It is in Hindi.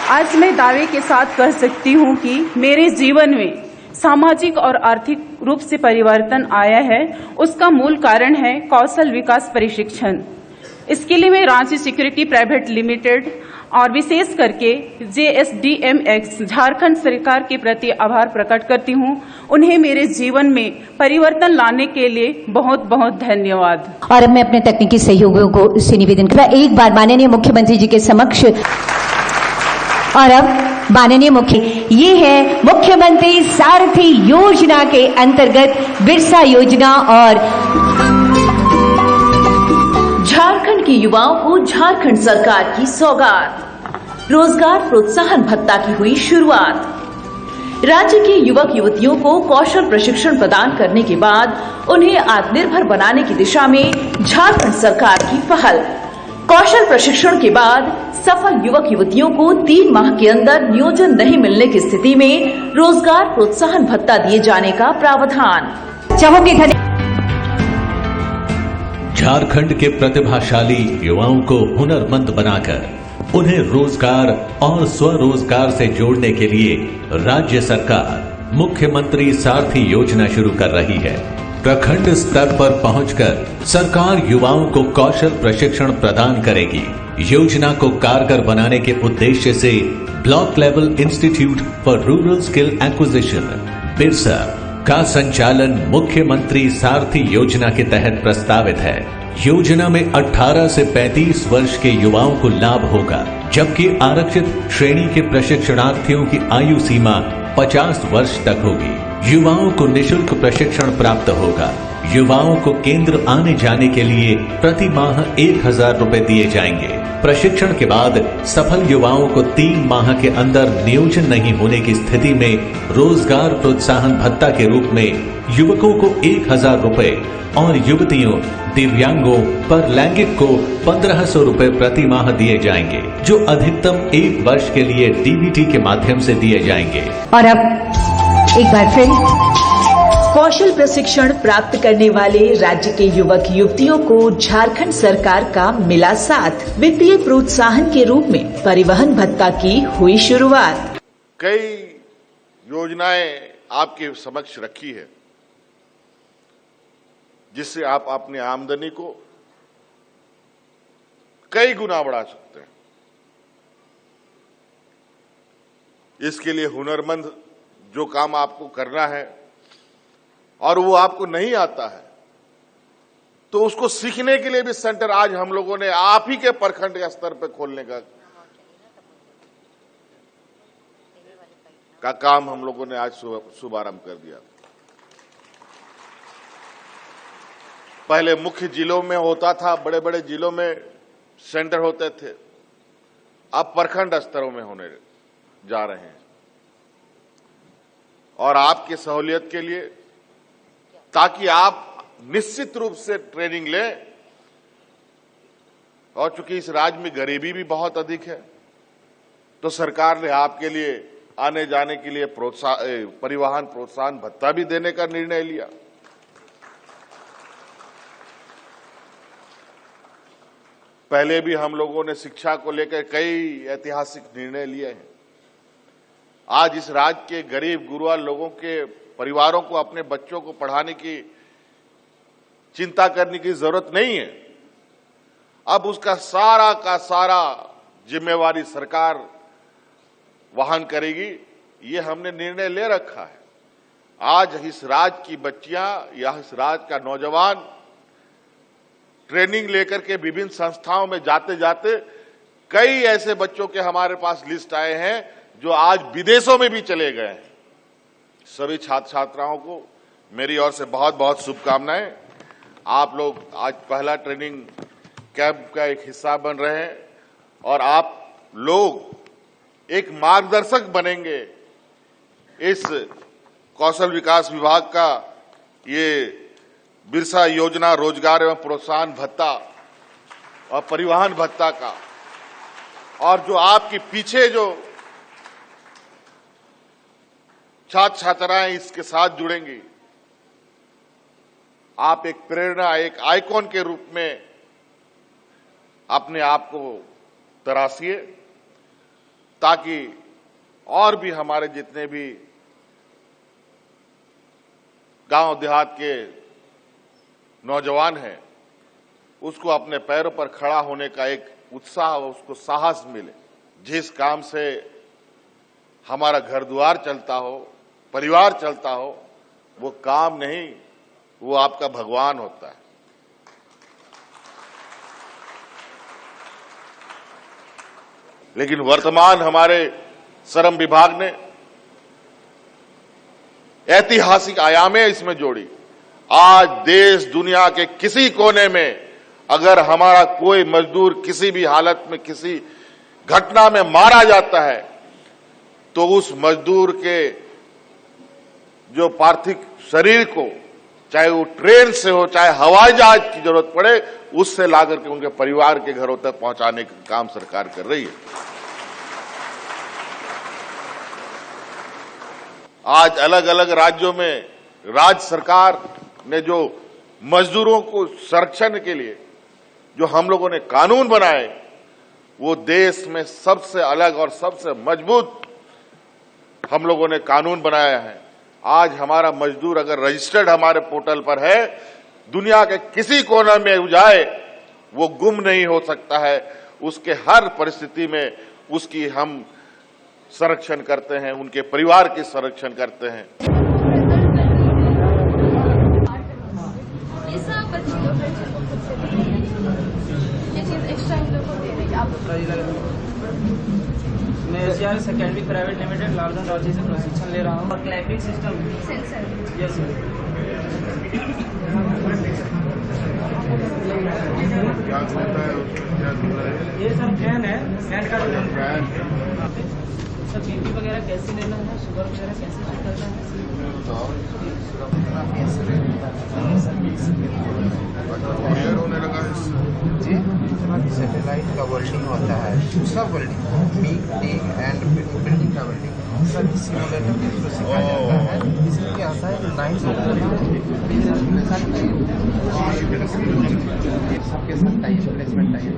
आज मैं दावे के साथ कह सकती हूँ कि मेरे जीवन में सामाजिक और आर्थिक रूप से परिवर्तन आया है। उसका मूल कारण है कौशल विकास प्रशिक्षण। इसके लिए मैं रांची सिक्योरिटी प्राइवेट लिमिटेड और विशेष करके JSDMX झारखंड सरकार के प्रति आभार प्रकट करती हूँ। उन्हें मेरे जीवन में परिवर्तन लाने के लिए बहुत बहुत धन्यवाद। और अब मैं अपने तकनीकी सहयोगियों को से निवेदन करूँ, एक बार माननीय मुख्यमंत्री जी के समक्ष। और अब माननीय ये है मुख्यमंत्री सारथी योजना के अंतर्गत बिरसा योजना और झारखंड के युवाओं को झारखंड सरकार की सौगात, रोजगार प्रोत्साहन भत्ता की हुई शुरुआत। राज्य के युवक युवतियों को कौशल प्रशिक्षण प्रदान करने के बाद उन्हें आत्मनिर्भर बनाने की दिशा में झारखंड सरकार की पहल। कौशल प्रशिक्षण के बाद सफल युवक युवतियों को 3 माह के अंदर नियोजन नहीं मिलने की स्थिति में रोजगार प्रोत्साहन भत्ता दिए जाने का प्रावधान। चाहूंगी झारखंड के प्रतिभाशाली युवाओं को हुनरमंद बनाकर उन्हें रोजगार और स्वरोजगार से जोड़ने के लिए राज्य सरकार मुख्यमंत्री सारथी योजना शुरू कर रही है। प्रखंड स्तर पर पहुंचकर सरकार युवाओं को कौशल प्रशिक्षण प्रदान करेगी। योजना को कारगर बनाने के उद्देश्य से block level institute for rural skill acquisition Birsa का संचालन मुख्यमंत्री सारथी योजना के तहत प्रस्तावित है। योजना में 18 से 35 वर्ष के युवाओं को लाभ होगा, जबकि आरक्षित श्रेणी के प्रशिक्षणार्थियों की आयु सीमा 50 वर्ष तक होगी। युवाओं को निशुल्क प्रशिक्षण प्राप्त होगा। युवाओं को केंद्र आने जाने के लिए प्रति माह 1000 रुपए दिए जाएंगे। प्रशिक्षण के बाद सफल युवाओं को 3 माह के अंदर नियोजन नहीं होने की स्थिति में रोजगार प्रोत्साहन भत्ता के रूप में युवकों को 1000 रुपए और युवतियों दिव्यांगों पर लैंगिक को 1500 रुपए प्रति माह दिए जाएंगे, जो अधिकतम 1 वर्ष के लिए DBT के माध्यम से दिए जाएंगे। और अब एक बार फिर कौशल प्रशिक्षण प्राप्त करने वाले राज्य के युवक युवतियों को झारखंड सरकार का मिला साथ। वित्तीय प्रोत्साहन के रूप में परिवहन भत्ता की हुई शुरुआत। कई योजनाएं आपके समक्ष रखी है, जिससे आप अपनी आमदनी को कई गुना बढ़ा सकते हैं। इसके लिए हुनरमंद जो काम आपको करना है और वो आपको नहीं आता है, तो उसको सीखने के लिए भी सेंटर आज हम लोगों ने आप ही के प्रखंड के स्तर पर खोलने का काम हम लोगों ने आज शुभारंभ कर दिया। पहले मुख्य जिलों में होता था, बड़े बड़े जिलों में सेंटर होते थे, अब प्रखंड स्तरों में होने जा रहे हैं। और आपकी सहूलियत के लिए, ताकि आप निश्चित रूप से ट्रेनिंग लें, और चूंकि इस राज्य में गरीबी भी बहुत अधिक है, तो सरकार ने आपके लिए आने जाने के लिए परिवहन प्रोत्साहन भत्ता भी देने का निर्णय लिया। पहले भी हम लोगों ने शिक्षा को लेकर कई ऐतिहासिक निर्णय लिए हैं। आज इस राज्य के गरीब गुरबा लोगों के परिवारों को अपने बच्चों को पढ़ाने की चिंता करने की जरूरत नहीं है। अब उसका सारा का सारा जिम्मेवारी सरकार वहन करेगी, ये हमने निर्णय ले रखा है। आज इस राज्य की बच्चियां या इस राज्य का नौजवान ट्रेनिंग लेकर के विभिन्न संस्थाओं में जाते जाते कई ऐसे बच्चों के हमारे पास लिस्ट आए हैं जो आज विदेशों में भी चले गए हैं। सभी छात्र छात्राओं को मेरी ओर से बहुत बहुत शुभकामनाएं। आप लोग आज पहला ट्रेनिंग कैंप का एक हिस्सा बन रहे हैं और आप लोग एक मार्गदर्शक बनेंगे। इस कौशल विकास विभाग का ये बिरसा योजना रोजगार एवं प्रोत्साहन भत्ता और परिवहन भत्ता का, और जो आपके पीछे जो छात्र छात्राएं इसके साथ जुड़ेंगी, आप एक प्रेरणा, एक आइकॉन के रूप में अपने आप को तराशिए ताकि और भी हमारे जितने भी गांव देहात के नौजवान हैं उसको अपने पैरों पर खड़ा होने का एक उत्साह, उसको साहस मिले। जिस काम से हमारा घर द्वार चलता हो, परिवार चलता हो, वो काम नहीं, वो आपका भगवान होता है। लेकिन वर्तमान हमारे श्रम विभाग ने ऐतिहासिक आयामें इसमें जोड़ी। आज देश दुनिया के किसी कोने में अगर हमारा कोई मजदूर किसी भी हालत में किसी घटना में मारा जाता है तो उस मजदूर के जो पार्थिव शरीर को, चाहे वो ट्रेन से हो चाहे हवाई जहाज की जरूरत पड़े, उससे लाकर के उनके परिवार के घरों तक पहुंचाने का काम सरकार कर रही है। आज अलग अलग राज्यों में राज्य सरकार ने जो मजदूरों को संरक्षण के लिए जो हम लोगों ने कानून बनाए, वो देश में सबसे अलग और सबसे मजबूत हम लोगों ने कानून बनाया है। आज हमारा मजदूर अगर रजिस्टर्ड हमारे पोर्टल पर है, दुनिया के किसी कोने में जाए वो गुम नहीं हो सकता है। उसके हर परिस्थिति में उसकी हम संरक्षण करते हैं, उनके परिवार की संरक्षण करते हैं। मैं Asia secondary private limited Lalganj Ranchi से प्रशिक्षण ले रहा हूँ। और क्लैंपिंग सिस्टम यस सर। ये सर फैन है, फैन का सर बीपी वगैरह कैसे लेना है, शुगर वगैरह कैसे चेक करना है? जी सैटेलाइट का वेल्डिंग होता है, सब वेल्डिंग, मीट टीक एंड बिल्डिंग का वेल्डिंग सब सिमुलेटर के थ्रू सिखाया जाता है। इसमें क्या होता है, 9 सबके साथ टाइम प्लेसमेंट टाइम